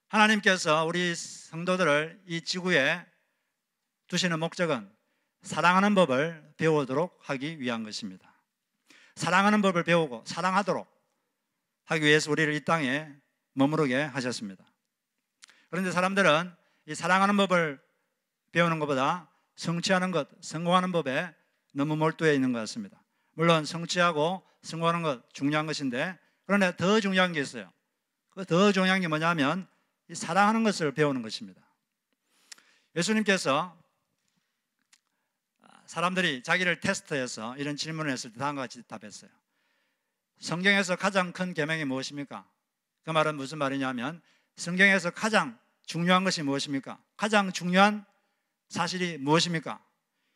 하나님께서 우리 성도들을 이 지구에 두시는 목적은 사랑하는 법을 배우도록 하기 위한 것입니다. 사랑하는 법을 배우고 사랑하도록 하기 위해서 우리를 이 땅에 머무르게 하셨습니다. 그런데 사람들은 이 사랑하는 법을 배우는 것보다 성취하는 것, 성공하는 법에 너무 몰두해 있는 것 같습니다. 물론 성취하고 성공하는 것 중요한 것인데, 그런데 더 중요한 게 있어요. 그 더 중요한 게 뭐냐면 이 사랑하는 것을 배우는 것입니다. 예수님께서 사람들이 자기를 테스트해서 이런 질문을 했을 때 다음과 같이 답했어요. 성경에서 가장 큰 계명이 무엇입니까? 그 말은 무슨 말이냐면 성경에서 가장 중요한 것이 무엇입니까? 가장 중요한 사실이 무엇입니까?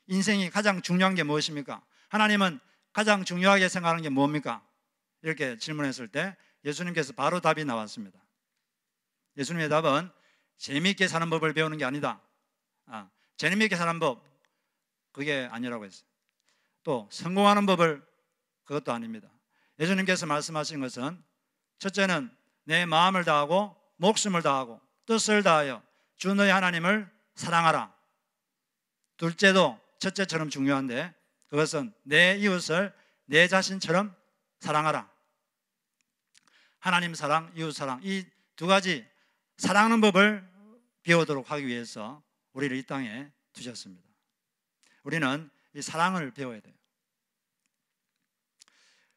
인생이 가장 중요한 게 무엇입니까? 하나님은 가장 중요하게 생각하는 게 뭡니까? 이렇게 질문했을 때 예수님께서 바로 답이 나왔습니다. 예수님의 답은 재미있게 사는 법을 배우는 게 아니다. 재미있게 사는 법, 그게 아니라고 했어요. 또 성공하는 법을, 그것도 아닙니다. 예수님께서 말씀하신 것은 첫째는 내 마음을 다하고 목숨을 다하고 뜻을 다하여 주 너희 하나님을 사랑하라. 둘째도 첫째처럼 중요한데 그것은 내 이웃을 내 자신처럼 사랑하라. 하나님 사랑, 이웃 사랑, 이 두 가지 사랑하는 법을 배우도록 하기 위해서 우리를 이 땅에 두셨습니다. 우리는 이 사랑을 배워야 돼요.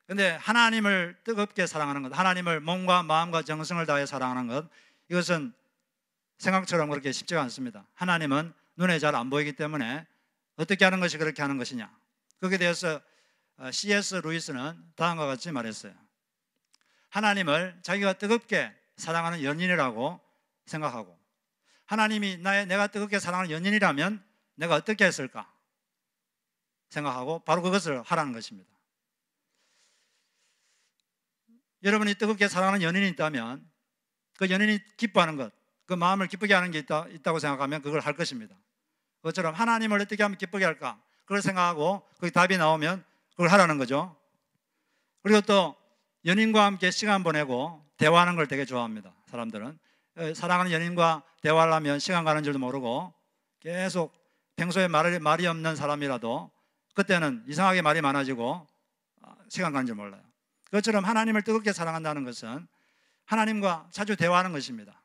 그런데 하나님을 뜨겁게 사랑하는 것, 하나님을 몸과 마음과 정성을 다해 사랑하는 것, 이것은 생각처럼 그렇게 쉽지가 않습니다. 하나님은 눈에 잘 안 보이기 때문에 어떻게 하는 것이 그렇게 하는 것이냐, 거기에 대해서 C.S. 루이스는 다음과 같이 말했어요. 하나님을 자기가 뜨겁게 사랑하는 연인이라고 생각하고, 하나님이 내가 뜨겁게 사랑하는 연인이라면 내가 어떻게 했을까 생각하고 바로 그것을 하라는 것입니다. 여러분이 뜨겁게 사랑하는 연인이 있다면 그 연인이 기뻐하는 것, 그 마음을 기쁘게 하는 게 있다고 생각하면 그걸 할 것입니다. 그것처럼 하나님을 어떻게 하면 기쁘게 할까, 그걸 생각하고 거기 답이 나오면 그걸 하라는 거죠. 그리고 또 연인과 함께 시간 보내고 대화하는 걸 되게 좋아합니다. 사람들은 사랑하는 연인과 대화를 하면 시간 가는 줄도 모르고 계속 평소에 말이 없는 사람이라도 그때는 이상하게 말이 많아지고 시간 가는 줄 몰라요. 그것처럼 하나님을 뜨겁게 사랑한다는 것은 하나님과 자주 대화하는 것입니다.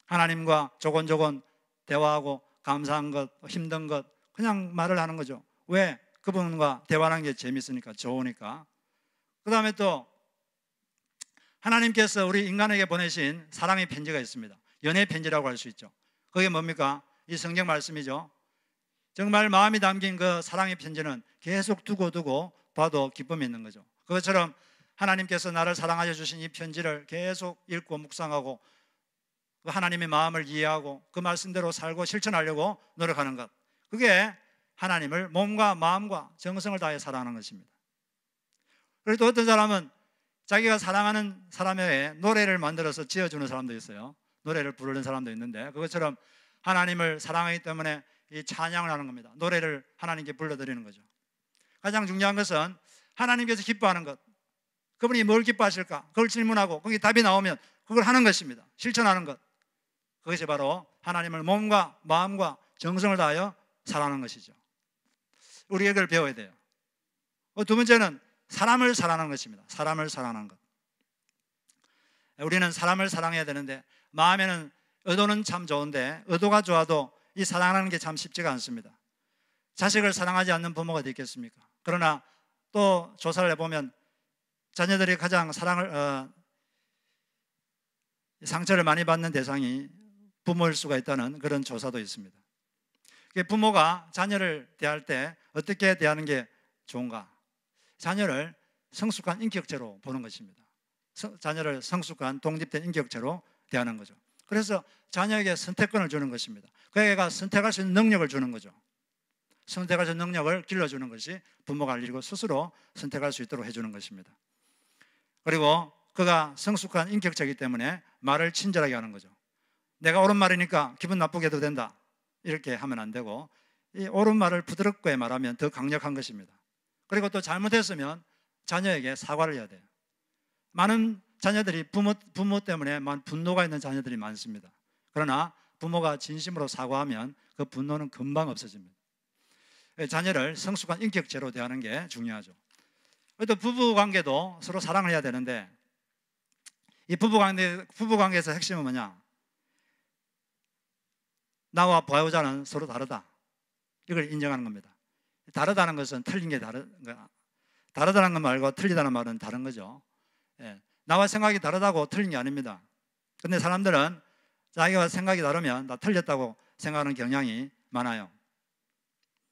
하나님과 조곤조곤 대화하고 감사한 것, 힘든 것 그냥 말을 하는 거죠. 왜? 그분과 대화하는 게 재밌으니까, 좋으니까. 그 다음에 또 하나님께서 우리 인간에게 보내신 사랑의 편지가 있습니다. 연애 편지라고 할 수 있죠. 그게 뭡니까? 이 성경 말씀이죠. 정말 마음이 담긴 그 사랑의 편지는 계속 두고 봐도 기쁨이 있는 거죠. 그것처럼 하나님께서 나를 사랑하여 주신 이 편지를 계속 읽고 묵상하고 그 하나님의 마음을 이해하고 그 말씀대로 살고 실천하려고 노력하는 것, 그게 하나님을 몸과 마음과 정성을 다해 사랑하는 것입니다. 그리고 또 어떤 사람은 자기가 사랑하는 사람에게 노래를 만들어서 지어주는 사람도 있어요. 노래를 부르는 사람도 있는데 그것처럼 하나님을 사랑하기 때문에 이 찬양을 하는 겁니다. 노래를 하나님께 불러드리는 거죠. 가장 중요한 것은 하나님께서 기뻐하는 것, 그분이 뭘 기뻐하실까, 그걸 질문하고 거기 답이 나오면 그걸 하는 것입니다. 실천하는 것, 그것이 바로 하나님을 몸과 마음과 정성을 다하여 사랑하는 것이죠. 우리가 그걸 배워야 돼요. 두 번째는 사람을 사랑하는 것입니다. 사람을 사랑하는 것. 우리는 사람을 사랑해야 되는데 마음에는 의도는 참 좋은데 의도가 좋아도 이 사랑하는 게 참 쉽지가 않습니다. 자식을 사랑하지 않는 부모가 어디 있겠습니까? 그러나 또 조사를 해보면 자녀들이 가장 상처를 많이 받는 대상이 부모일 수가 있다는 그런 조사도 있습니다. 부모가 자녀를 대할 때 어떻게 대하는 게 좋은가? 자녀를 성숙한 인격체로 보는 것입니다. 자녀를 성숙한 독립된 인격체로 대하는 거죠. 그래서 자녀에게 선택권을 주는 것입니다. 그에게 선택할 수 있는 능력을 주는 거죠. 선택할 수 있는 능력을 길러주는 것이 부모가 할 일이고 스스로 선택할 수 있도록 해주는 것입니다. 그리고 그가 성숙한 인격체이기 때문에 말을 친절하게 하는 거죠. 내가 옳은 말이니까 기분 나쁘게 해도 된다, 이렇게 하면 안 되고 이 옳은 말을 부드럽게 말하면 더 강력한 것입니다. 그리고 또 잘못했으면 자녀에게 사과를 해야 돼요. 많은 자녀들이 부모 때문에 분노가 있는 자녀들이 많습니다. 그러나 부모가 진심으로 사과하면 그 분노는 금방 없어집니다. 자녀를 성숙한 인격체로 대하는 게 중요하죠. 또 부부 관계도 서로 사랑을 해야 되는데, 이 부부 관계에서 핵심은 뭐냐? 나와 배우자는 서로 다르다. 이걸 인정하는 겁니다. 다르다는 것은 틀린 게 다르다는 것 말고 틀리다는 말은 다른 거죠. 나와 생각이 다르다고 틀린 게 아닙니다. 근데 사람들은 자기가 생각이 다르면 다 틀렸다고 생각하는 경향이 많아요.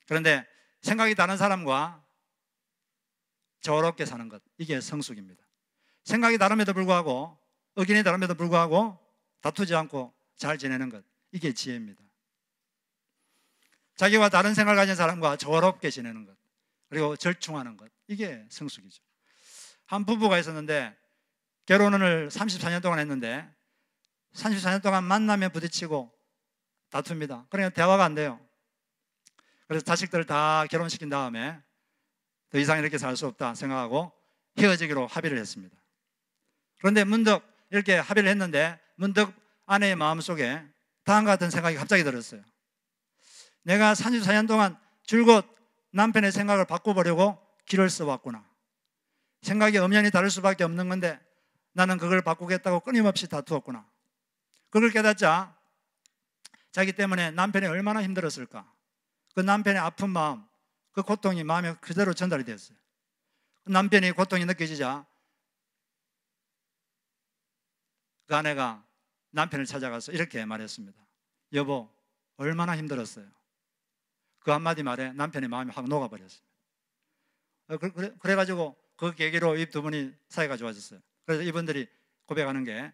그런데 생각이 다른 사람과 조화롭게 사는 것, 이게 성숙입니다. 생각이 다름에도 불구하고, 의견이 다름에도 불구하고 다투지 않고 잘 지내는 것, 이게 지혜입니다. 자기와 다른 생각을 가진 사람과 조화롭게 지내는 것, 그리고 절충하는 것, 이게 성숙이죠. 한 부부가 있었는데 결혼을 34년 동안 했는데 34년 동안 만나면 부딪히고 다툽니다. 그러니까 대화가 안 돼요. 그래서 자식들을 다 결혼시킨 다음에 더 이상 이렇게 살 수 없다 생각하고 헤어지기로 합의를 했습니다. 그런데 문득 이렇게 합의를 했는데 문득 아내의 마음속에 다음과 같은 생각이 갑자기 들었어요. 내가 34년 동안 줄곧 남편의 생각을 바꿔보려고 길을 써왔구나. 생각이 엄연히 다를 수밖에 없는 건데 나는 그걸 바꾸겠다고 끊임없이 다투었구나. 그걸 깨닫자 자기 때문에 남편이 얼마나 힘들었을까. 그 남편의 아픈 마음, 그 고통이 마음에 그대로 전달이 됐어요. 남편이 고통이 느껴지자 그 아내가 남편을 찾아가서 이렇게 말했습니다. 여보, 얼마나 힘들었어요. 그 한마디 말에 남편의 마음이 확 녹아버렸어요. 그래가지고 그 계기로 이 두 분이 사이가 좋아졌어요. 그래서 이분들이 고백하는 게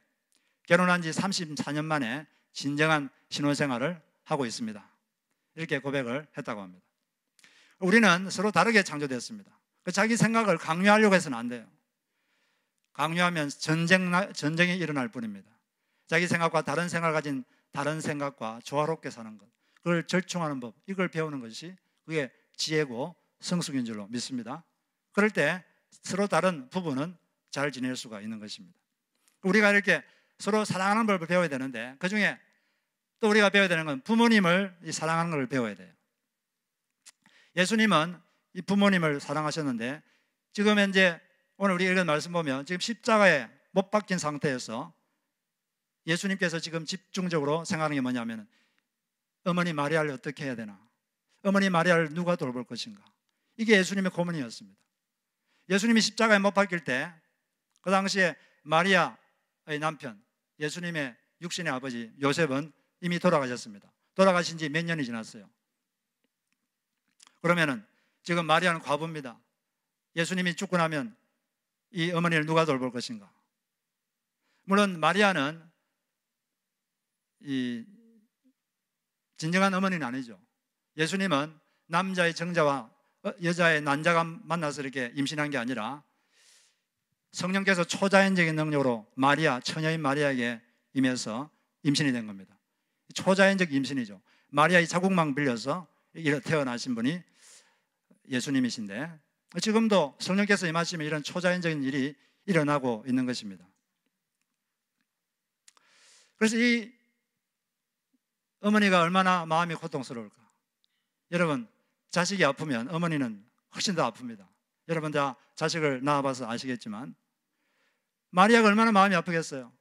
결혼한 지 34년 만에 진정한 신혼생활을 하고 있습니다. 이렇게 고백을 했다고 합니다. 우리는 서로 다르게 창조됐습니다. 자기 생각을 강요하려고 해서는 안 돼요. 강요하면 전쟁이 일어날 뿐입니다. 자기 생각과 다른 생각을 가진 다른 생각과 조화롭게 사는 것, 그걸 절충하는 법, 이걸 배우는 것이 그게 지혜고 성숙인 줄로 믿습니다. 그럴 때 서로 다른 부부는 잘 지낼 수가 있는 것입니다. 우리가 이렇게 서로 사랑하는 법을 배워야 되는데 그중에 또 우리가 배워야 되는 건 부모님을 사랑하는 걸 배워야 돼요. 예수님은 이 부모님을 사랑하셨는데 지금 현재 오늘 우리 읽은 말씀 보면 지금 십자가에 못 박힌 상태에서 예수님께서 지금 집중적으로 생각하는 게 뭐냐면 어머니 마리아를 어떻게 해야 되나, 어머니 마리아를 누가 돌볼 것인가, 이게 예수님의 고민이었습니다. 예수님이 십자가에 못 박힐 때 그 당시에 마리아의 남편 예수님의 육신의 아버지 요셉은 이미 돌아가셨습니다. 돌아가신 지 몇 년이 지났어요. 그러면은 지금 마리아는 과부입니다. 예수님이 죽고 나면 이 어머니를 누가 돌볼 것인가. 물론 마리아는 이 진정한 어머니는 아니죠. 예수님은 남자의 정자와 여자의 난자가 만나서 이렇게 임신한 게 아니라 성령께서 초자연적인 능력으로 마리아, 처녀인 마리아에게 임해서 임신이 된 겁니다. 초자연적 임신이죠. 마리아의 자궁만 빌려서 태어나신 분이 예수님이신데 지금도 성령께서 임하시면 이런 초자연적인 일이 일어나고 있는 것입니다. 그래서 이 어머니가 얼마나 마음이 고통스러울까. 여러분, 자식이 아프면 어머니는 훨씬 더 아픕니다. 여러분 다 자식을 낳아봐서 아시겠지만 마리아가 얼마나 마음이 아프겠어요.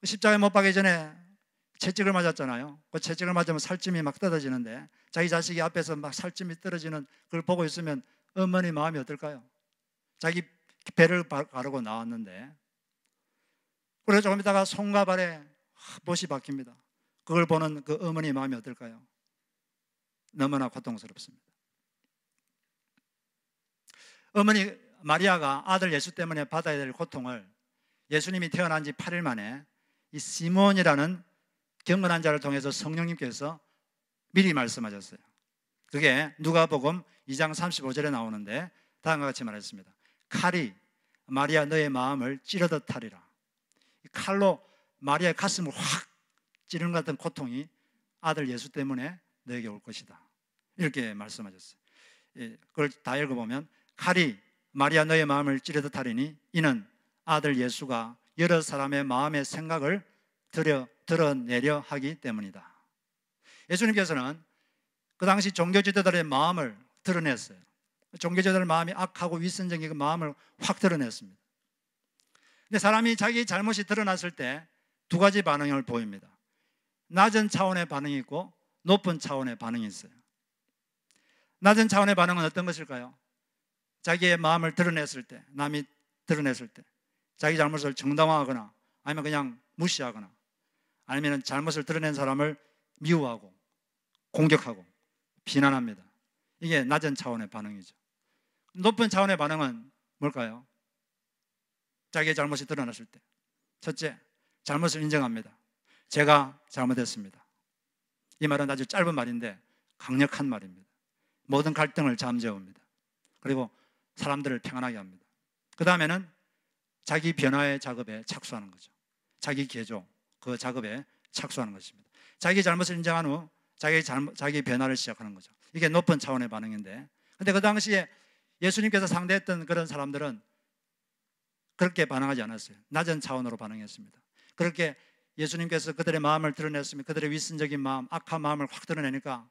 십자가에 못 박기 전에 채찍을 맞았잖아요. 그 채찍을 맞으면 살찜이 막 떨어지는데 자기 자식이 앞에서 막 살찜이 떨어지는 그걸 보고 있으면 어머니 마음이 어떨까요? 자기 배를 가르고 나왔는데 그래서 조금 있다가 손과 발에 못이 박힙니다. 그걸 보는 그 어머니 마음이 어떨까요? 너무나 고통스럽습니다. 어머니 마리아가 아들 예수 때문에 받아야 될 고통을 예수님이 태어난 지 8일 만에 이 시몬이라는 경건한 자를 통해서 성령님께서 미리 말씀하셨어요. 그게 누가복음 2장 35절에 나오는데 다음과 같이 말했습니다. 칼이 마리아 너의 마음을 찌르듯 하리라. 칼로 마리아의 가슴을 확 찌르는 것 같은 고통이 아들 예수 때문에 너에게 올 것이다. 이렇게 말씀하셨어요. 그걸 다 읽어보면 칼이 마리아 너의 마음을 찌르듯 하리니 이는 아들 예수가 여러 사람의 마음의 생각을 드러내려 하기 때문이다. 예수님께서는 그 당시 종교 지도자들의 마음을 드러냈어요. 종교 지도자들 마음이 악하고 위선적인 그 마음을 확 드러냈습니다. 근데 사람이 자기 잘못이 드러났을 때 두 가지 반응을 보입니다. 낮은 차원의 반응이 있고 높은 차원의 반응이 있어요. 낮은 차원의 반응은 어떤 것일까요? 자기의 마음을 드러냈을 때, 남이 드러냈을 때 자기 잘못을 정당화하거나 아니면 그냥 무시하거나 아니면 잘못을 드러낸 사람을 미워하고 공격하고 비난합니다. 이게 낮은 차원의 반응이죠. 높은 차원의 반응은 뭘까요? 자기의 잘못이 드러났을 때 첫째, 잘못을 인정합니다. 제가 잘못했습니다. 이 말은 아주 짧은 말인데 강력한 말입니다. 모든 갈등을 잠재웁니다. 그리고 사람들을 평안하게 합니다. 그 다음에는 자기 변화의 작업에 착수하는 거죠. 자기 개조, 그 작업에 착수하는 것입니다. 자기 잘못을 인정한 후 자기 변화를 시작하는 거죠. 이게 높은 차원의 반응인데, 근데 그 당시에 예수님께서 상대했던 그런 사람들은 그렇게 반응하지 않았어요. 낮은 차원으로 반응했습니다. 그렇게 예수님께서 그들의 마음을 드러냈으면 그들의 위선적인 마음, 악한 마음을 확 드러내니까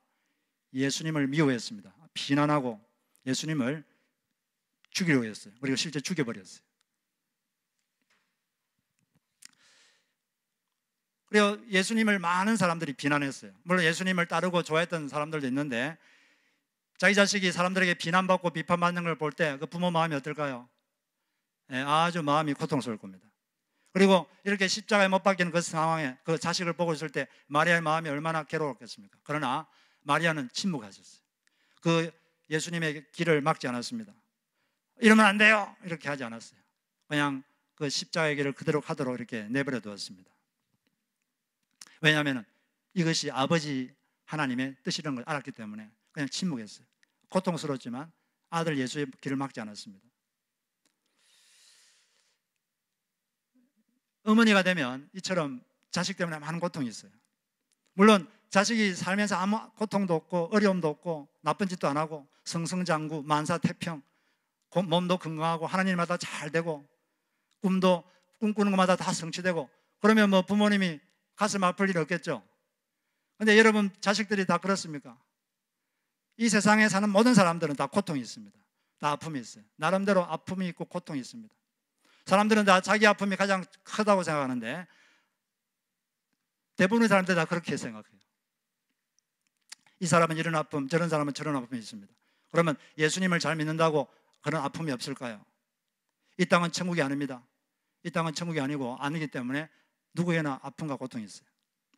예수님을 미워했습니다. 비난하고 예수님을 죽이려고 했어요. 그리고 실제 죽여버렸어요. 그리고 예수님을 많은 사람들이 비난했어요. 물론 예수님을 따르고 좋아했던 사람들도 있는데 자기 자식이 사람들에게 비난받고 비판받는 걸 볼 때 그 부모 마음이 어떨까요? 아주 마음이 고통스러울 겁니다. 그리고 이렇게 십자가에 못 박히는 그 상황에 그 자식을 보고 있을 때 마리아의 마음이 얼마나 괴로웠겠습니까? 그러나 마리아는 침묵하셨어요. 그 예수님의 길을 막지 않았습니다. 이러면 안 돼요! 이렇게 하지 않았어요. 그냥 그 십자가의 길을 그대로 가도록 이렇게 내버려 두었습니다. 왜냐하면 이것이 아버지 하나님의 뜻이라는 걸 알았기 때문에 그냥 침묵했어요. 고통스러웠지만 아들 예수의 길을 막지 않았습니다. 어머니가 되면 이처럼 자식 때문에 많은 고통이 있어요. 물론 자식이 살면서 아무 고통도 없고 어려움도 없고 나쁜 짓도 안 하고 성성장구 만사태평 몸도 건강하고 하나님마다 잘 되고 꿈도 꿈꾸는 것마다 다 성취되고 그러면 뭐 부모님이 가슴 아플 일 없겠죠. 그런데 여러분 자식들이 다 그렇습니까? 이 세상에 사는 모든 사람들은 다 고통이 있습니다. 다 아픔이 있어요. 나름대로 아픔이 있고 고통이 있습니다. 사람들은 다 자기 아픔이 가장 크다고 생각하는데 대부분의 사람들이 다 그렇게 생각해요. 이 사람은 이런 아픔, 저런 사람은 저런 아픔이 있습니다. 그러면 예수님을 잘 믿는다고 그런 아픔이 없을까요? 이 땅은 천국이 아닙니다. 이 땅은 천국이 아니기 때문에 누구에나 아픔과 고통이 있어요.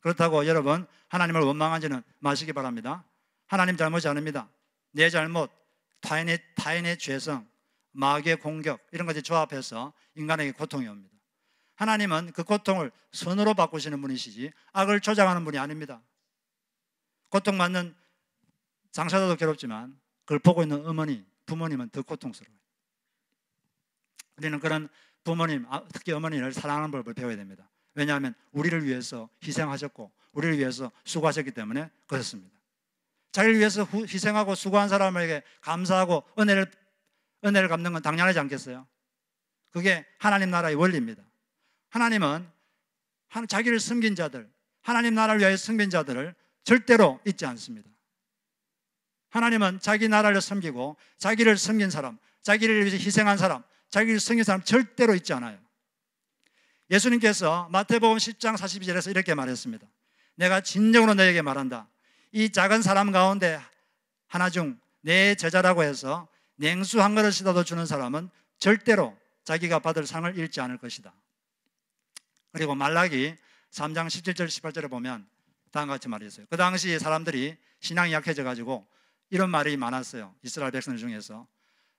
그렇다고 여러분 하나님을 원망하지는 마시기 바랍니다. 하나님 잘못이 아닙니다. 내 잘못, 타인의 죄성, 마귀의 공격 이런 것이 조합해서 인간에게 고통이 옵니다. 하나님은 그 고통을 선으로 바꾸시는 분이시지 악을 조장하는 분이 아닙니다. 고통받는 장사자도 괴롭지만 그걸 보고 있는 부모님은 더 고통스러워요. 우리는 그런 부모님, 특히 어머니를 사랑하는 법을 배워야 됩니다. 왜냐하면 우리를 위해서 희생하셨고 우리를 위해서 수고하셨기 때문에 그렇습니다. 자기를 위해서 희생하고 수고한 사람에게 감사하고 은혜를 갚는 건 당연하지 않겠어요? 그게 하나님 나라의 원리입니다. 하나님은 자기를 섬긴 자들, 하나님 나라를 위하여 섬긴 자들을 절대로 잊지 않습니다. 하나님은 자기 나라를 섬기고 자기를 섬긴 사람, 자기를 위해서 희생한 사람, 자기를 섬긴 사람 절대로 잊지 않아요. 예수님께서 마태복음 10장 42절에서 이렇게 말했습니다. 내가 진정으로 너에게 말한다. 이 작은 사람 가운데 하나 중 내 제자라고 해서 냉수 한 그릇이라도 주는 사람은 절대로 자기가 받을 상을 잃지 않을 것이다. 그리고 말라기 3장 17절 18절에 보면 다음과 같이 말이 있어요. 그 당시 사람들이 신앙이 약해져 가지고 이런 말이 많았어요. 이스라엘 백성들 중에서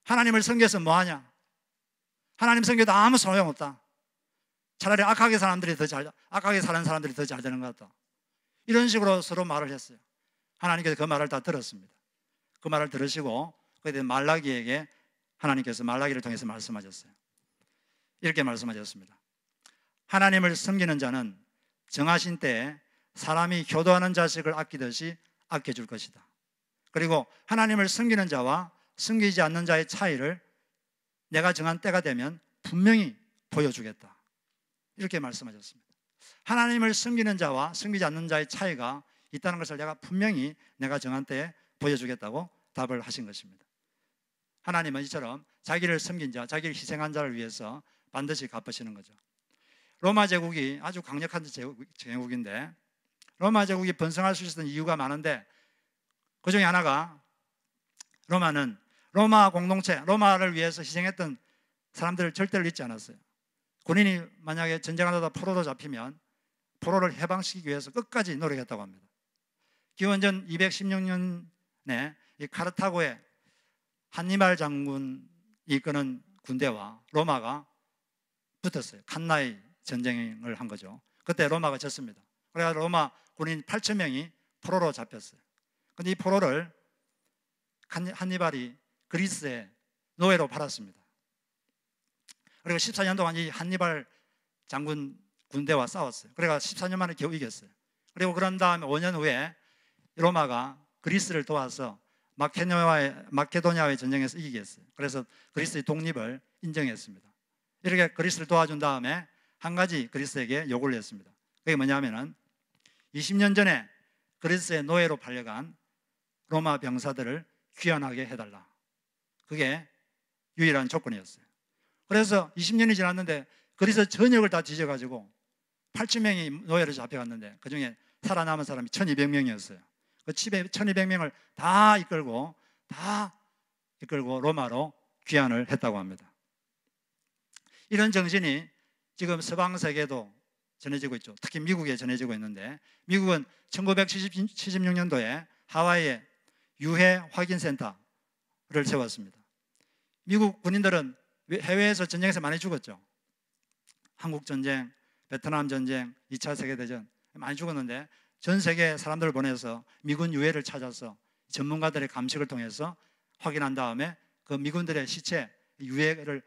하나님을 섬겨서 뭐하냐? 하나님 섬겨도 아무 소용없다. 차라리 악하게 사는 사람들이 더 잘 되는 것 같다. 이런 식으로 서로 말을 했어요. 하나님께서 그 말을 다 들었습니다. 그 말을 들으시고 그때 말라기에게 하나님께서 말라기를 통해서 말씀하셨어요. 이렇게 말씀하셨습니다. 하나님을 섬기는 자는 정하신 때에 사람이 효도하는 자식을 아끼듯이 아껴줄 것이다. 그리고 하나님을 섬기는 자와 섬기지 않는 자의 차이를 내가 정한 때가 되면 분명히 보여주겠다. 이렇게 말씀하셨습니다. 하나님을 섬기는 자와 섬기지 않는 자의 차이가 있다는 것을 분명히 내가 정한 때에 보여주겠다고 답을 하신 것입니다. 하나님은 이처럼 자기를 섬긴 자, 자기를 희생한 자를 위해서 반드시 갚으시는 거죠. 로마 제국이 아주 강력한 제국인데, 로마 제국이 번성할 수 있었던 이유가 많은데, 그 중에 하나가 로마는 로마 공동체, 로마를 위해서 희생했던 사람들을 절대로 잊지 않았어요. 군인이 만약에 전쟁하다가 포로로 잡히면 포로를 해방시키기 위해서 끝까지 노력했다고 합니다. 기원전 216년에 이 카르타고에 한니발 장군이 이끄는 군대와 로마가 붙었어요. 칸나이 전쟁을 한 거죠. 그때 로마가 졌습니다. 그래서 로마 군인 8,000명이 포로로 잡혔어요. 그런데 이 포로를 한니발이 그리스의 노예로 팔았습니다. 그리고 14년 동안 이 한니발 장군 군대와 싸웠어요. 그래서 14년 만에 겨우 이겼어요. 그리고 그런 다음에 5년 후에 로마가 그리스를 도와서 마케도니아의 전쟁에서 이기게 했어요. 그래서 그리스의 독립을 인정했습니다. 이렇게 그리스를 도와준 다음에 한 가지 그리스에게 요구를 했습니다. 그게 뭐냐면은 20년 전에 그리스의 노예로 팔려간 로마 병사들을 귀환하게 해달라. 그게 유일한 조건이었어요. 그래서 20년이 지났는데 그리스 전역을 다 뒤져가지고 8,000명이 노예로 잡혀갔는데 그 중에 살아남은 사람이 1,200명이었어요. 그 1,200명을 다 이끌고 로마로 귀환을 했다고 합니다. 이런 정신이 지금 서방 세계도 전해지고 있죠. 특히 미국에 전해지고 있는데, 미국은 1976년도에 하와이에 유해 확인센터를 세웠습니다. 미국 군인들은 해외에서 전쟁에서 많이 죽었죠. 한국 전쟁, 베트남 전쟁, 2차 세계대전 많이 죽었는데 전 세계 사람들을 보내서 미군 유해를 찾아서 전문가들의 감식을 통해서 확인한 다음에 그 미군들의 시체 유해를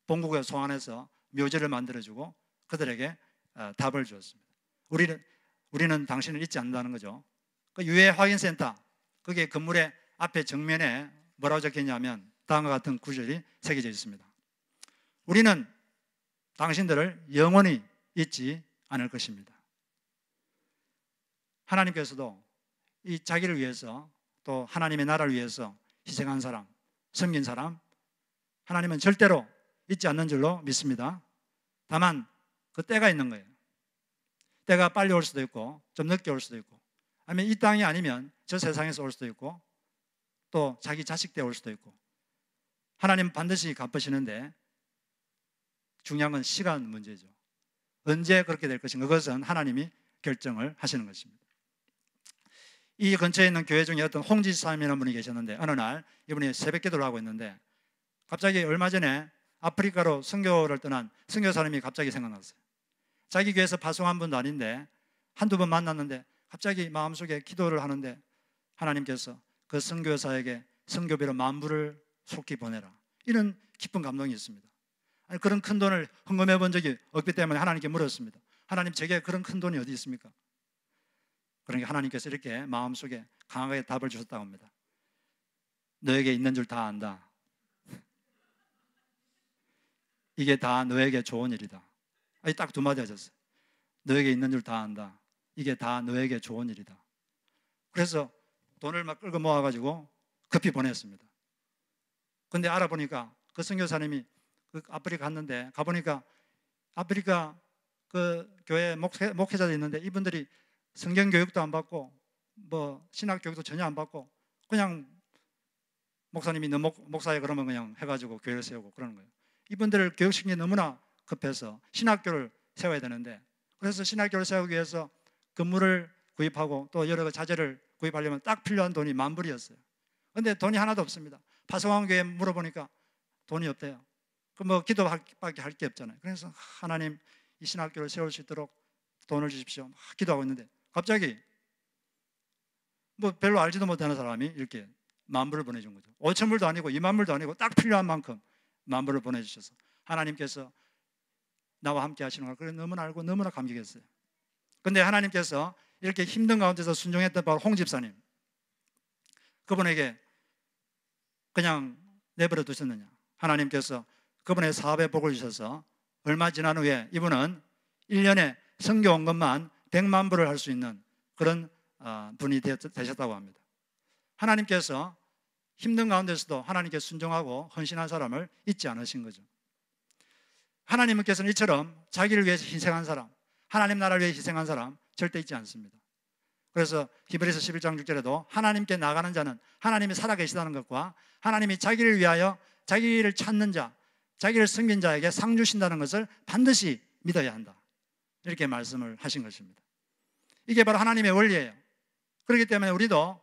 본국에 소환해서 묘지를 만들어주고 그들에게 답을 주었습니다. 우리는 당신을 잊지 않는다는 거죠. 그 유해 확인센터, 그게 건물의 앞에 정면에 뭐라고 적혀있냐면 다음과 같은 구절이 새겨져 있습니다. 우리는 당신들을 영원히 잊지 않을 것입니다. 하나님께서도 이 자기를 위해서 또 하나님의 나라를 위해서 희생한 사람, 섬긴 사람, 하나님은 절대로 잊지 않는 줄로 믿습니다. 다만 그 때가 있는 거예요. 때가 빨리 올 수도 있고 좀 늦게 올 수도 있고, 아니면 이 땅이 아니면 저 세상에서 올 수도 있고 또 자기 자식 때 올 수도 있고, 하나님 반드시 갚으시는데 중요한 건 시간 문제죠. 언제 그렇게 될 것인가, 그것은 하나님이 결정을 하시는 것입니다. 이 근처에 있는 교회 중에 어떤 홍지사님이라는 분이 계셨는데, 어느 날 이분이 새벽 기도를 하고 있는데 갑자기 얼마 전에 아프리카로 선교를 떠난 선교사님이 갑자기 생각났어요. 자기 교회에서 파송한 분도 아닌데 한두 번 만났는데 갑자기 마음속에 기도를 하는데 하나님께서 그 선교사에게 선교비로 10,000불을 속히 보내라, 이런 기쁜 감동이 있습니다. 아니, 그런 큰 돈을 헌금해 본 적이 없기 때문에 하나님께 물었습니다. 하나님, 제게 그런 큰 돈이 어디 있습니까? 그러니까 하나님께서 이렇게 마음속에 강하게 답을 주셨다고 합니다. 너에게 있는 줄 다 안다. 이게 다 너에게 좋은 일이다. 딱 두 마디 하셨어요. 너에게 있는 줄 다 안다. 이게 다 너에게 좋은 일이다. 그래서 돈을 막 끌고 모아가지고 급히 보냈습니다. 근데 알아보니까 그 선교사님이 그 아프리카 갔는데, 가보니까 아프리카 그 교회 목회자도 있는데 이분들이 성경 교육도 안 받고 뭐 신학 교육도 전혀 안 받고 그냥 목사님이 너 목사에 그러면 그냥 해가지고 교회를 세우고 그러는 거예요. 이분들을 교육시키는 게 너무나 급해서 신학교를 세워야 되는데, 그래서 신학교를 세우기 위해서 건물을 구입하고 또 여러 자재를 구입하려면 딱 필요한 돈이 10,000불이었어요. 그런데 돈이 하나도 없습니다. 파송한 교회에 물어보니까 돈이 없대요. 그 뭐 기도밖에 할 게 없잖아요. 그래서 하나님, 이 신학교를 세울 수 있도록 돈을 주십시오, 막 기도하고 있는데 갑자기 뭐 별로 알지도 못하는 사람이 이렇게 10,000불을 보내준 거죠. 5,000불도 아니고 20,000불도 아니고 딱 필요한 만큼 10,000불을 보내주셔서 하나님께서 나와 함께 하시는 걸 그래 너무나 알고 너무나 감격했어요. 그런데 하나님께서 이렇게 힘든 가운데서 순종했던 바로 홍 집사님, 그분에게 그냥 내버려 두셨느냐? 하나님께서 그분의 사업에 복을 주셔서 얼마 지난 후에 이분은 1년에 선교 온 것만 100만 불을 할 수 있는 그런 분이 되셨다고 합니다. 하나님께서 힘든 가운데서도 하나님께 순종하고 헌신한 사람을 잊지 않으신 거죠. 하나님께서는 이처럼 자기를 위해서 희생한 사람, 하나님 나라를 위해 희생한 사람 절대 잊지 않습니다. 그래서 히브리서 11장 6절에도 하나님께 나가는 자는 하나님이 살아계시다는 것과 하나님이 자기를 위하여 자기를 찾는 자, 자기를 섬긴 자에게 상 주신다는 것을 반드시 믿어야 한다, 이렇게 말씀을 하신 것입니다. 이게 바로 하나님의 원리예요. 그렇기 때문에 우리도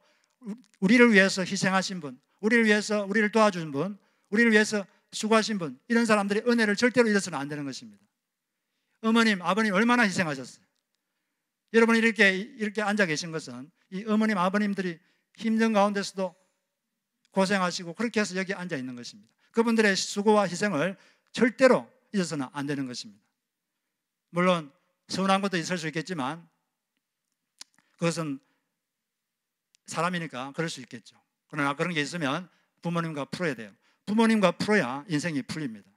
우리를 위해서 희생하신 분, 우리를 위해서 우리를 도와준 분, 우리를 위해서 수고하신 분, 이런 사람들의 은혜를 절대로 잃어서는 안 되는 것입니다. 어머님, 아버님 얼마나 희생하셨어요. 여러분이 이렇게 앉아 계신 것은 이 어머님, 아버님들이 힘든 가운데서도 고생하시고 그렇게 해서 여기 앉아 있는 것입니다. 그분들의 수고와 희생을 절대로 잊어서는 안 되는 것입니다. 물론 서운한 것도 있을 수 있겠지만 그것은 사람이니까 그럴 수 있겠죠. 그러나 그런 게 있으면 부모님과 풀어야 돼요. 부모님과 풀어야 인생이 풀립니다.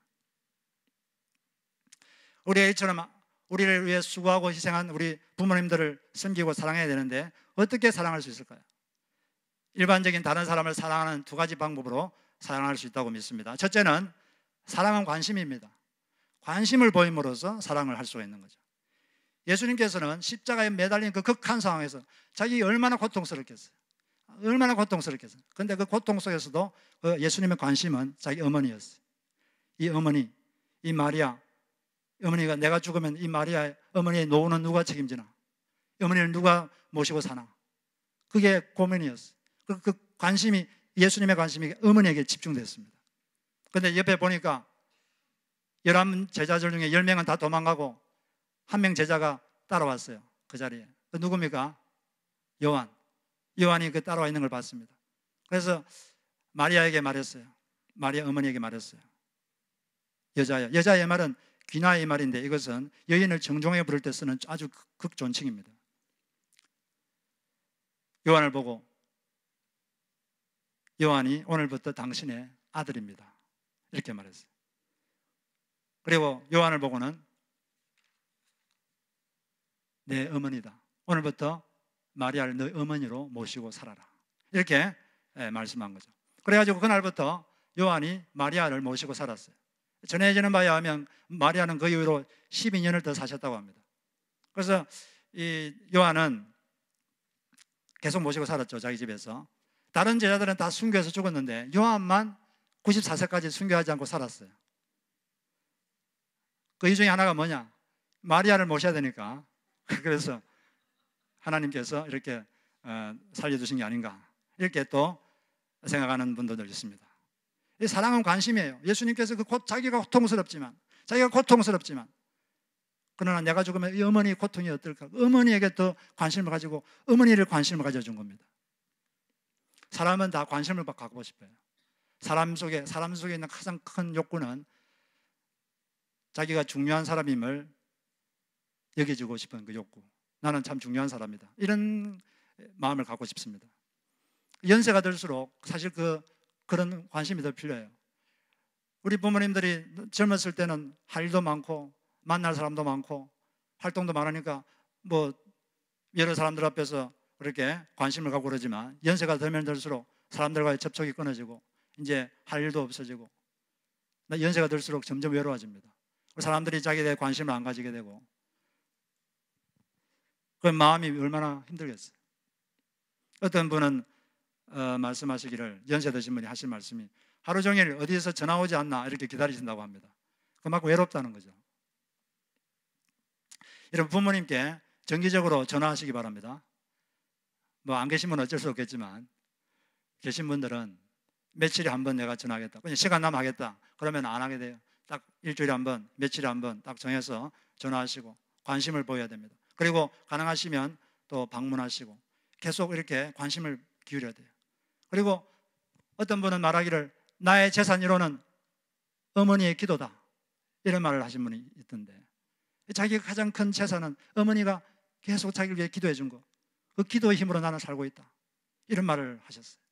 우리가 이처럼 우리를 위해 수고하고 희생한 우리 부모님들을 섬기고 사랑해야 되는데 어떻게 사랑할 수 있을까요? 일반적인 다른 사람을 사랑하는 두 가지 방법으로 사랑할 수 있다고 믿습니다. 첫째는 사랑은 관심입니다. 관심을 보임으로써 사랑을 할 수가 있는 거죠. 예수님께서는 십자가에 매달린 그 극한 상황에서 자기가 얼마나 고통스럽겠어요. 얼마나 고통스럽겠어요. 그런데 그 고통 속에서도 그 예수님의 관심은 자기 어머니였어요. 이 어머니, 이 마리아, 어머니가 내가 죽으면 이 마리아 어머니의 노후는 누가 책임지나? 어머니를 누가 모시고 사나? 그게 고민이었어요. 그 관심이, 예수님의 관심이 어머니에게 집중됐습니다. 그런데 옆에 보니까 11 제자들 중에 10명은 다 도망가고 한 명 제자가 따라왔어요. 그 자리에. 그 누굽니까? 요한이 그 따라와 있는 걸 봤습니다. 그래서 마리아에게 말했어요. 마리아 어머니에게 말했어요. 여자의 말은 귀나의 말인데 이것은 여인을 정종에 부를 때 쓰는 아주 극존칭입니다. 요한을 보고 요한이 오늘부터 당신의 아들입니다, 이렇게 말했어요. 그리고 요한을 보고는 내 어머니다, 오늘부터 마리아를 너의 어머니로 모시고 살아라, 이렇게 말씀한 거죠. 그래가지고 그날부터 요한이 마리아를 모시고 살았어요. 전해지는 바에 의하면 마리아는 그 이후로 12년을 더 사셨다고 합니다. 그래서 이 요한은 계속 모시고 살았죠, 자기 집에서. 다른 제자들은 다 순교해서 죽었는데 요한만 94세까지 순교하지 않고 살았어요. 그 이 중에 하나가 뭐냐? 마리아를 모셔야 되니까. 그래서 하나님께서 이렇게 살려주신 게 아닌가, 이렇게 또 생각하는 분들도 있습니다. 이 사랑은 관심이에요. 예수님께서 자기가 고통스럽지만 그러나 내가 죽으면 이 어머니의 고통이 어떨까? 어머니에게 더 관심을 가지고 어머니를 관심을 가져준 겁니다. 사람은 다 관심을 갖고 싶어요. 사람 속에 있는 가장 큰 욕구는 자기가 중요한 사람임을 여겨주고 싶은 그 욕구. 나는 참 중요한 사람이다, 이런 마음을 갖고 싶습니다. 연세가 들수록 사실 그런 관심이 더 필요해요. 우리 부모님들이 젊었을 때는 할 일도 많고 만날 사람도 많고 활동도 많으니까 뭐 여러 사람들 앞에서 그렇게 관심을 갖고 그러지만 연세가 들면 들수록 사람들과의 접촉이 끊어지고 이제 할 일도 없어지고 연세가 들수록 점점 외로워집니다. 사람들이 자기에 대해 관심을 안 가지게 되고 그 마음이 얼마나 힘들겠어요. 어떤 분은 말씀하시기를, 연세 드신 분이 하신 말씀이 하루 종일 어디에서 전화 오지 않나 이렇게 기다리신다고 합니다. 그만큼 외롭다는 거죠. 여러분, 부모님께 정기적으로 전화하시기 바랍니다. 뭐 안 계시면 어쩔 수 없겠지만 계신 분들은 며칠에 한 번 내가 전화하겠다, 그냥 시간 나면 하겠다 그러면 안 하게 돼요. 딱 일주일에 한 번, 며칠에 한 번 딱 정해서 전화하시고 관심을 보여야 됩니다. 그리고 가능하시면 또 방문하시고 계속 이렇게 관심을 기울여야 돼요. 그리고 어떤 분은 말하기를 나의 재산 1호는 어머니의 기도다, 이런 말을 하신 분이 있던데, 자기가 가장 큰 재산은 어머니가 계속 자기를 위해 기도해 준 거, 그 기도의 힘으로 나는 살고 있다, 이런 말을 하셨어요.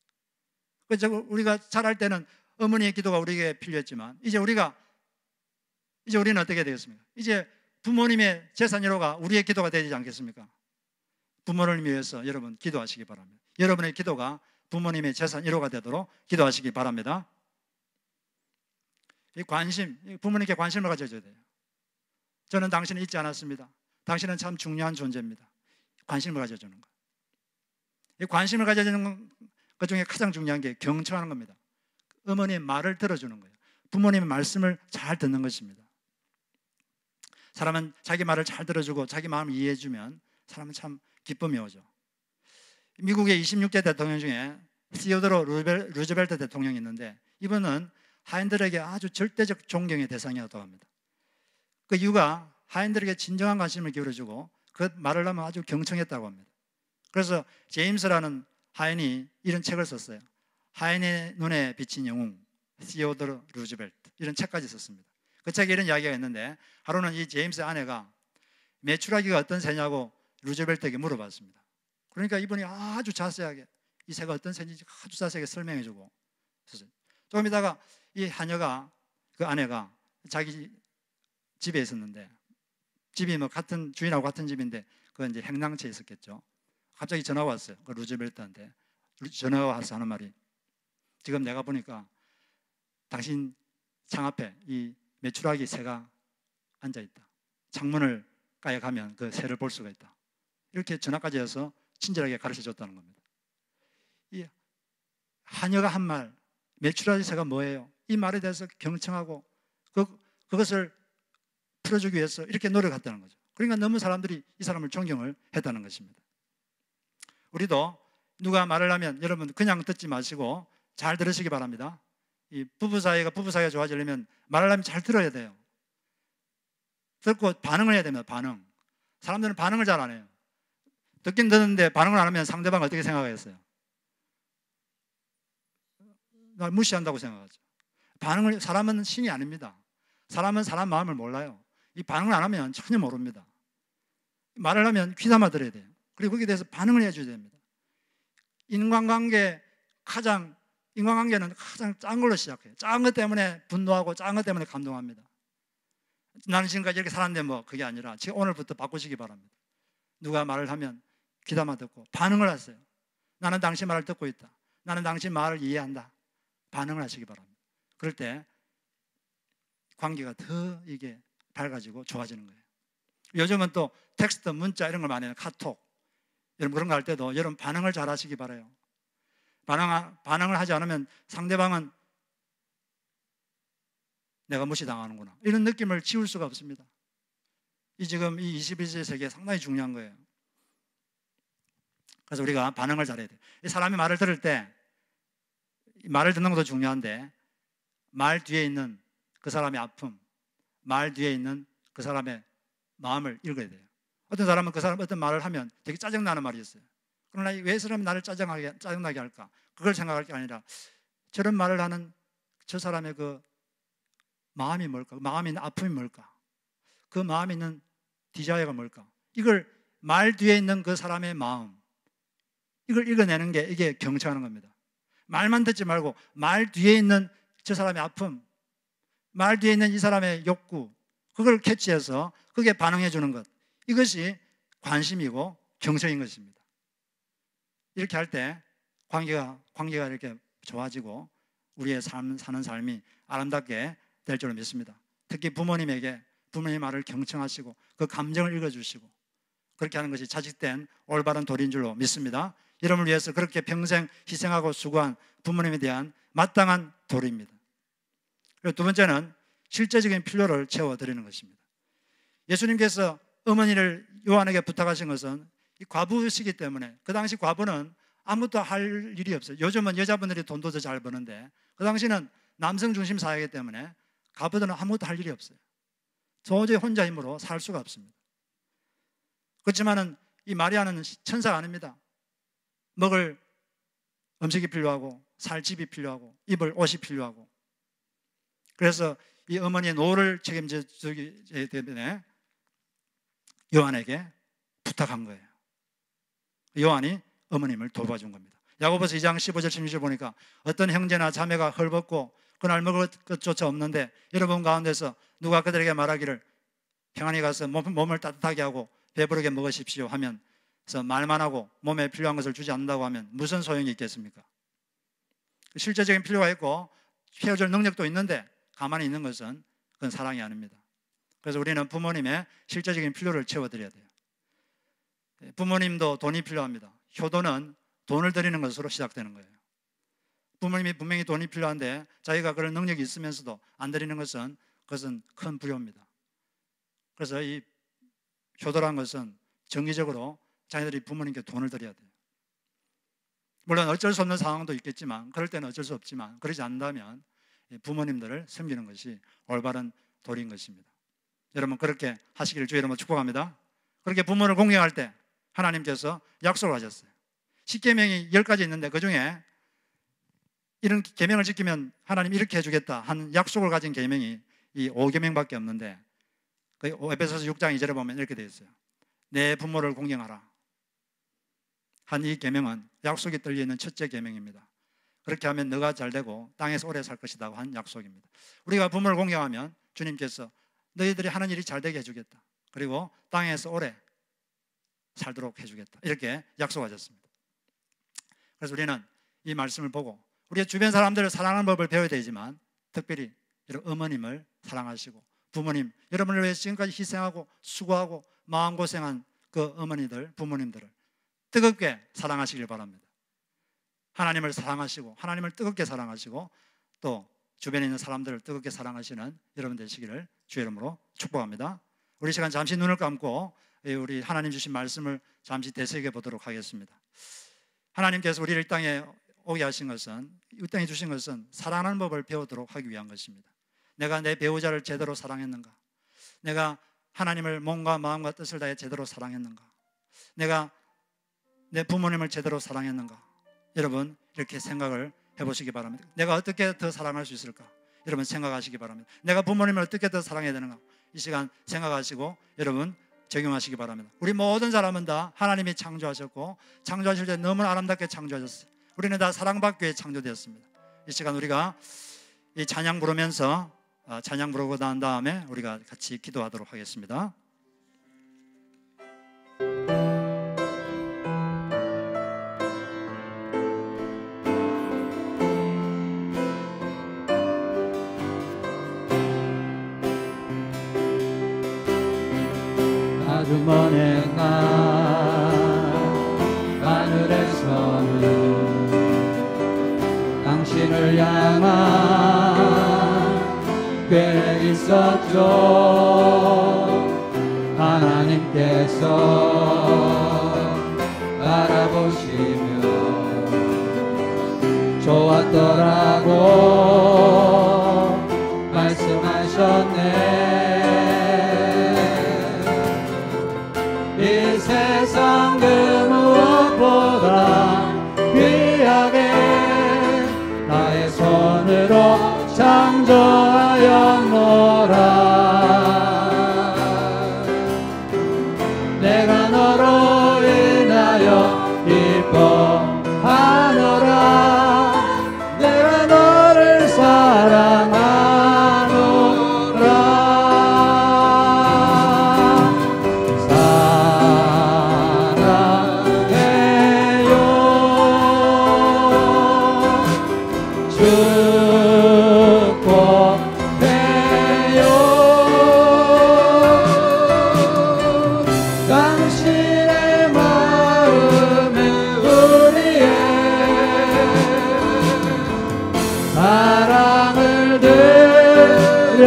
그래서 우리가 자랄 때는 어머니의 기도가 우리에게 필요했지만 이제 우리가 이제 우리는 어떻게 되겠습니까? 이제 부모님의 재산 1호가 우리의 기도가 되지 않겠습니까? 부모를 위해서 여러분 기도하시기 바랍니다. 여러분의 기도가 부모님의 재산 1호가 되도록 기도하시기 바랍니다. 이 관심, 부모님께 관심을 가져줘야 돼요. 저는 당신을 잊지 않았습니다. 당신은 참 중요한 존재입니다. 관심을 가져주는 것. 이 관심을 가져주는 것 중에 가장 중요한 게 경청하는 겁니다. 어머니의 말을 들어주는 거예요. 부모님의 말씀을 잘 듣는 것입니다. 사람은 자기 말을 잘 들어주고 자기 마음을 이해해주면 사람은 참 기쁨이 오죠. 미국의 26대 대통령 중에 시어도로 루즈벨트 대통령이 있는데 이분은 하인들에게 아주 절대적 존경의 대상이었다고 합니다. 그 이유가 하인들에게 진정한 관심을 기울여주고 그 말을 하면 아주 경청했다고 합니다. 그래서 제임스라는 하인이 이런 책을 썼어요. 하인의 눈에 비친 영웅, 시어도로 루즈벨트, 이런 책까지 썼습니다. 그 책에 이런 이야기가 있는데 하루는 이 제임스의 아내가 메추라기가 어떤 새냐고 루즈벨트에게 물어봤습니다. 그러니까 이분이 아주 자세하게 이 새가 어떤 새인지 아주 자세하게 설명해주고 있었어요. 조금 있다가 이 하녀가, 그 아내가 자기 집에 있었는데, 집이 뭐 같은 주인하고 같은 집인데 그 이제 행랑처에 있었겠죠. 갑자기 전화가 왔어요. 그 루즈벨트한테 전화가 와서 하는 말이, 지금 내가 보니까 당신 창 앞에 이 메추라기 새가 앉아 있다. 창문을 까에 가면 그 새를 볼 수가 있다. 이렇게 전화까지 해서 친절하게 가르쳐 줬다는 겁니다. 이 하녀가 한 말, 메추라기 새가 뭐예요? 이 말에 대해서 경청하고 그것을 풀어주기 위해서 이렇게 노력했다는 거죠. 그러니까 너무 사람들이 이 사람을 존경을 했다는 것입니다. 우리도 누가 말을 하면 여러분 그냥 듣지 마시고 잘 들으시기 바랍니다. 이 부부 사이가 좋아지려면 말을 하면 잘 들어야 돼요. 듣고 반응을 해야 됩니다. 반응. 사람들은 반응을 잘 안 해요. 듣긴 듣는데 반응을 안 하면 상대방 어떻게 생각하겠어요? 날 무시한다고 생각하죠. 사람은 신이 아닙니다. 사람은 사람 마음을 몰라요. 이 반응을 안 하면 전혀 모릅니다. 말을 하면 귀담아 들어야 돼요. 그리고 거기에 대해서 반응을 해줘야 됩니다. 인간관계는 가장 작은 걸로 시작해요. 작은 것 때문에 분노하고 작은 것 때문에 감동합니다. 나는 지금까지 이렇게 살았는데 뭐 그게 아니라 지금 오늘부터 바꾸시기 바랍니다. 누가 말을 하면 귀담아 듣고 반응을 하세요. 나는 당신 말을 듣고 있다. 나는 당신 말을 이해한다. 반응을 하시기 바랍니다. 그럴 때 관계가 더 이게 밝아지고 좋아지는 거예요. 요즘은 또 텍스트, 문자 이런 걸 많이 해요. 카톡. 여러분 그런 거 할 때도 여러분 반응을 잘 하시기 바라요. 반응을 하지 않으면 상대방은 내가 무시당하는구나, 이런 느낌을 지울 수가 없습니다. 지금 이 21세기 세계에 상당히 중요한 거예요. 그래서 우리가 반응을 잘해야 돼요. 사람이 말을 들을 때 말을 듣는 것도 중요한데 말 뒤에 있는 그 사람의 아픔, 말 뒤에 있는 그 사람의 마음을 읽어야 돼요. 어떤 사람은 그 사람 어떤 말을 하면 되게 짜증나는 말이 있어요. 그러나 왜 사람이 나를 짜증나게 할까? 그걸 생각할 게 아니라 저런 말을 하는 저 사람의 그 마음이 뭘까? 마음에 있는 아픔이 뭘까? 그 마음에 있는 디자이어가 뭘까? 이걸 말 뒤에 있는 그 사람의 마음, 이걸 읽어내는 게 이게 경청하는 겁니다. 말만 듣지 말고 말 뒤에 있는 저 사람의 아픔, 말 뒤에 있는 이 사람의 욕구, 그걸 캐치해서 그게 반응해 주는 것, 이것이 관심이고 경청인 것입니다. 이렇게 할 때 관계가 이렇게 좋아지고 우리의 사는 삶이 아름답게 될 줄로 믿습니다. 특히 부모님에게 부모님의 말을 경청하시고 그 감정을 읽어주시고 그렇게 하는 것이 자식된 올바른 도리인 줄로 믿습니다. 여러분을 위해서 그렇게 평생 희생하고 수고한 부모님에 대한 마땅한 도리입니다. 그리고 두 번째는 실제적인 필요를 채워드리는 것입니다. 예수님께서 어머니를 요한에게 부탁하신 것은 이 과부시기 때문에, 그 당시 과부는 아무것도 할 일이 없어요. 요즘은 여자분들이 돈도 더 잘 버는데 그 당시는 남성 중심 사회이기 때문에 과부들은 아무것도 할 일이 없어요. 도저히 혼자 힘으로 살 수가 없습니다. 그렇지만은 이 마리아는 천사가 아닙니다. 먹을 음식이 필요하고 살 집이 필요하고 입을 옷이 필요하고, 그래서 이 어머니의 노를 책임져 주기 때문에 요한에게 부탁한 거예요. 요한이 어머님을 돌봐준 겁니다. 야고보서 2장 15절 16절 보니까 어떤 형제나 자매가 헐벗고 그날 먹을 것조차 없는데 여러분 가운데서 누가 그들에게 말하기를 평안히 가서 몸을 따뜻하게 하고 배부르게 먹으십시오 하면서 말만 하고 몸에 필요한 것을 주지 않는다고 하면 무슨 소용이 있겠습니까? 실제적인 필요가 있고 채워줄 능력도 있는데 가만히 있는 것은 그건 사랑이 아닙니다. 그래서 우리는 부모님의 실제적인 필요를 채워드려야 돼요. 부모님도 돈이 필요합니다. 효도는 돈을 드리는 것으로 시작되는 거예요. 부모님이 분명히 돈이 필요한데 자기가 그런 능력이 있으면서도 안 드리는 것은 그것은 큰 불효입니다. 그래서 이 효도란 것은 정기적으로 자기들이 부모님께 돈을 드려야 돼요. 물론 어쩔 수 없는 상황도 있겠지만, 그럴 때는 어쩔 수 없지만, 그러지 않는다면 부모님들을 섬기는 것이 올바른 도리인 것입니다. 여러분 그렇게 하시기를 주의 이름으로 축복합니다. 그렇게 부모를 공경할 때 하나님께서 약속을 하셨어요. 10계명이 10가지 있는데 그 중에 이런 계명을 지키면 하나님 이렇게 해주겠다 하는 약속을 가진 계명이 이 5계명밖에 없는데, 그 에베소서 6장 2절에 보면 이렇게 되어 있어요. 내 부모를 공경하라 한 이 계명은 약속이 떨려있는 첫째 계명입니다. 그렇게 하면 너가 잘되고 땅에서 오래 살 것이라고 한 약속입니다. 우리가 부모를 공경하면 주님께서 너희들이 하는 일이 잘되게 해주겠다, 그리고 땅에서 오래 살도록 해주겠다, 이렇게 약속하셨습니다. 그래서 우리는 이 말씀을 보고 우리의 주변 사람들을 사랑하는 법을 배워야 되지만, 특별히 이런 어머님을 사랑하시고 부모님, 여러분을 위해 지금까지 희생하고 수고하고 마음고생한 그 어머니들, 부모님들을 뜨겁게 사랑하시길 바랍니다. 하나님을 사랑하시고 하나님을 뜨겁게 사랑하시고 또 주변에 있는 사람들을 뜨겁게 사랑하시는 여러분 되시기를 주의 이름으로 축복합니다. 우리 시간 잠시 눈을 감고 우리 하나님 주신 말씀을 잠시 되새겨 보도록 하겠습니다. 하나님께서 우리를 이 땅에 오게 하신 것은, 이 땅에 주신 것은 사랑하는 법을 배우도록 하기 위한 것입니다. 내가 내 배우자를 제대로 사랑했는가? 내가 하나님을 몸과 마음과 뜻을 다해 제대로 사랑했는가? 내가 내 부모님을 제대로 사랑했는가? 여러분 이렇게 생각을 해보시기 바랍니다. 내가 어떻게 더 사랑할 수 있을까? 여러분 생각하시기 바랍니다. 내가 부모님을 어떻게 더 사랑해야 되는가? 이 시간 생각하시고 여러분 적용하시기 바랍니다. 우리 모든 사람은 다 하나님이 창조하셨고 창조하실 때 너무 아름답게 창조하셨어요. 우리는 다 사랑받기 위해 창조되었습니다. 이 시간 우리가 이 찬양 부르면서 찬양 부르고 난 다음에 우리가 같이 기도하도록 하겠습니다. 아주 먼 날 하늘에서는 당신을 향한 계획 있었죠. 하나님께서 바라보시며 좋았더라고 말씀하셨네. 이 세상 그 무엇보다 귀하게 나의 손으로 창조하였노라. 내가 너로 인하여 기뻐하노라. 내가 너를 사랑하노라.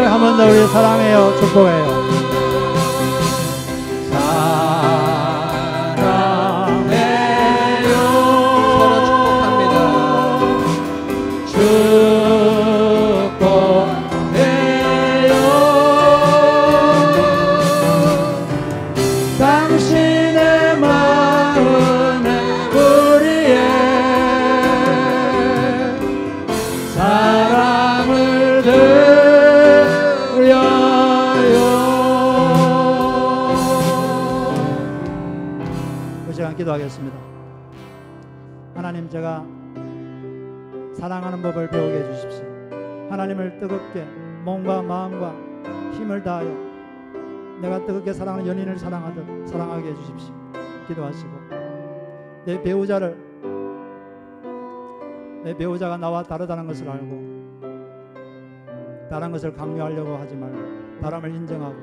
한 번 더 우리 사랑해요. 축복해요. 사랑해요. 서로 축복합니다. 축복해요. 당신의 마음에 우리의 사랑을 기도하겠습니다. 하나님, 제가 사랑하는 법을 배우게 해주십시오. 하나님을 뜨겁게 몸과 마음과 힘을 다하여 내가 뜨겁게 사랑하는 연인을 사랑하듯 사랑하게 해주십시오. 기도하시고 내 배우자가 나와 다르다는 것을 알고 다른 것을 강요하려고 하지 말고 다름을 인정하고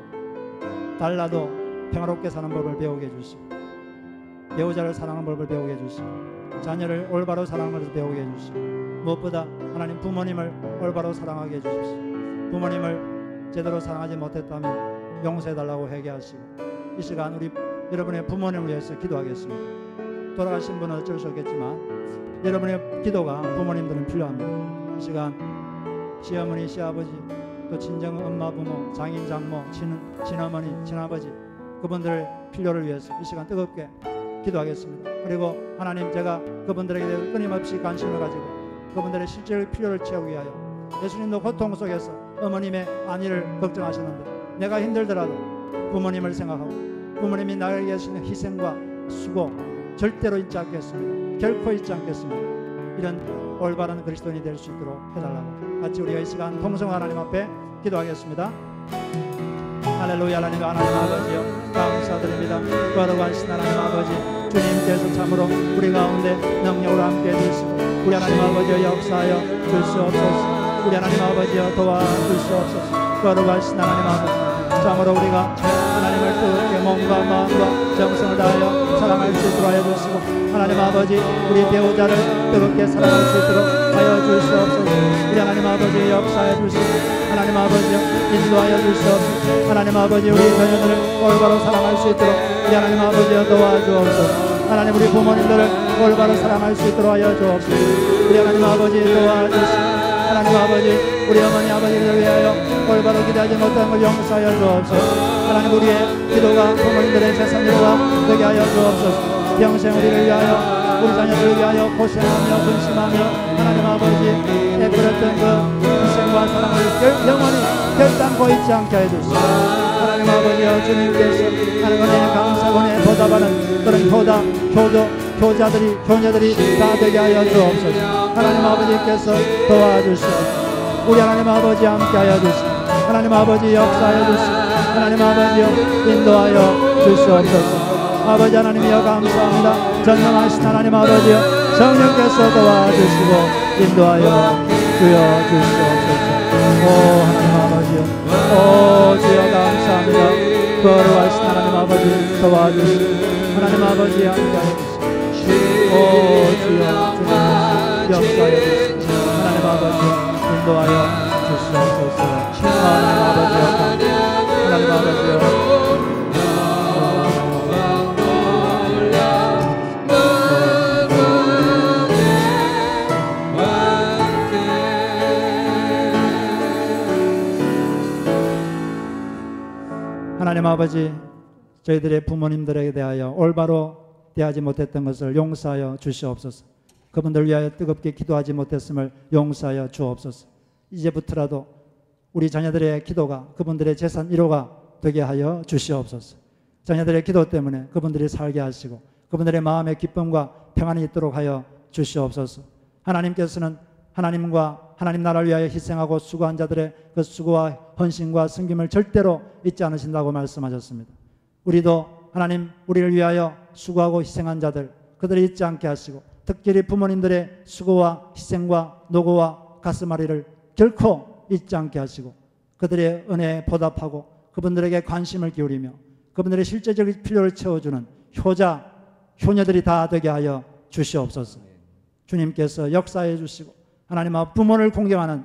달라도 평화롭게 사는 법을 배우게 해주시고 배우자를 사랑하는 법을 배우게 해주시고 자녀를 올바로 사랑하는 것을 배우게 해주시고 무엇보다 하나님 부모님을 올바로 사랑하게 해주십시오. 부모님을 제대로 사랑하지 못했다면 용서해달라고 회개하시고 이 시간 우리 여러분의 부모님을 위해서 기도하겠습니다. 돌아가신 분은 어쩔 수 없겠지만 여러분의 기도가 부모님들은 필요합니다. 이 시간 시어머니, 시아버지, 또 친정 엄마, 부모, 장인, 장모, 친어머니, 친아버지 그분들의 필요를 위해서 이 시간 뜨겁게 기도하겠습니다. 그리고 하나님 제가 그분들에게 대해서 끊임없이 관심을 가지고 그분들의 실질 필요를 채우기 위하여 예수님도 고통 속에서 어머님의 안위를 걱정하셨는데 내가 힘들더라도 부모님을 생각하고 부모님이 나에게 하시는 희생과 수고 절대로 잊지 않겠습니다. 결코 잊지 않겠습니다. 이런 올바른 그리스도인이 될 수 있도록 해달라고 같이 우리가 이 시간 통성 하나님 앞에 기도하겠습니다. 할렐루야. 하나님 아버지요 감사드립니다. 거룩하신 하나님 아버지 주님께서 참으로 우리 가운데 능력으로 함께 해주시고 우리 하나님 아버지여 역사하여 줄 수 없소서. 우리 하나님 아버지여 도와줄 수 없소서. 거룩하신 하나님 아버지 참으로 우리가 하나님을 뜨겁게 몸과 마음과 정성을 다하여 사랑할 수 있도록 하여 주시고 하나님 아버지 우리 배우자를 뜨겁게 사랑할 수 있도록 하여 줄 수 없소서. 우리 하나님 아버지 역사해 주시고 하나님 아버지 인도하여 줄 수 없소서. 하나님 아버지 우리 자녀들을 올바로 사랑할 수 있도록 우리 하나님 아버지 도와주옵소서. 하나님 우리 부모님들을 올바로 사랑할 수 있도록 하여 주옵소서. 우리 하나님 아버지 도와주시고 하나님 아버지 우리 어머니 아버지를 위하여 올바로 기도하지 못한 걸 용서하여 주옵소서. 하나님 우리의 기도가 부모님들의 재산으로가 되게 하여 주옵소서. 평생 우리를 위하여 우리 자녀들을 위하여 고생하며 근심하며 하나님 아버지 애끓였던 그 희생과 사랑을 영원히 결단코 잊지 않게 해주시고 하나님 아버지여 주님께서 하나님 은혜의 감사원에 보답하는 그런 교자들이 교녀들이 다 되게 하여 주옵소서. 하나님 아버지께서 도와주시고 우리 하나님 아버지 함께 하여 주시고 하나님 아버지 역사하여 주시고 하나님 아버지여 인도하여 주시옵소서. 아버지 하나님이여 감사합니다. 전능하신 하나님 아버지여 성령께서 도와주시고 인도하여 주여 주시옵소서. 오 하나님 아버지여 오 주여 감사합니다. 거룩하신 하나님 아버지 도와주시고 하나님 아버지 함께 하여 주시고 오 주여 주님 역사하여 주시고 하나님 아버지 인도하여 주시옵소서. 하나님 아버지여 하나님 아버지여 하나님 아버지 저희들의 부모님들에게 대하여 올바로 대하지 못했던 것을 용서하여 주시옵소서. 그분들 위하여 뜨겁게 기도하지 못했음을 용서하여 주옵소서. 이제부터라도 우리 자녀들의 기도가 그분들의 재산 1호가 되게 하여 주시옵소서. 자녀들의 기도 때문에 그분들이 살게 하시고 그분들의 마음의 기쁨과 평안이 있도록 하여 주시옵소서. 하나님께서는 하나님과 하나님 나라를 위하여 희생하고 수고한 자들의 그 수고와 헌신과 섬김을 절대로 잊지 않으신다고 말씀하셨습니다. 우리도 하나님 우리를 위하여 수고하고 희생한 자들 그들을 잊지 않게 하시고 특별히 부모님들의 수고와 희생과 노고와 가슴앓이를 결코 잊지 않게 하시고 그들의 은혜에 보답하고 그분들에게 관심을 기울이며 그분들의 실제적인 필요를 채워주는 효자, 효녀들이 다 되게 하여 주시옵소서. 주님께서 역사해 주시고 하나님 앞 부모를 공경하는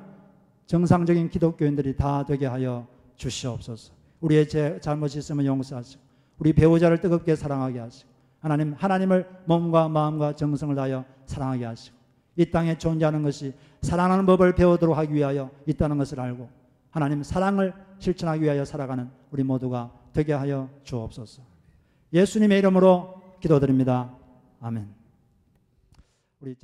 정상적인 기독교인들이 다 되게 하여 주시옵소서. 우리의 잘못이 있으면 용서하시고 우리 배우자를 뜨겁게 사랑하게 하시고 하나님을 몸과 마음과 정성을 다하여 사랑하게 하시고 이 땅에 존재하는 것이 사랑하는 법을 배우도록 하기 위하여 있다는 것을 알고 하나님 사랑을 실천하기 위하여 살아가는 우리 모두가 되게 하여 주옵소서. 예수님의 이름으로 기도드립니다. 아멘. 우리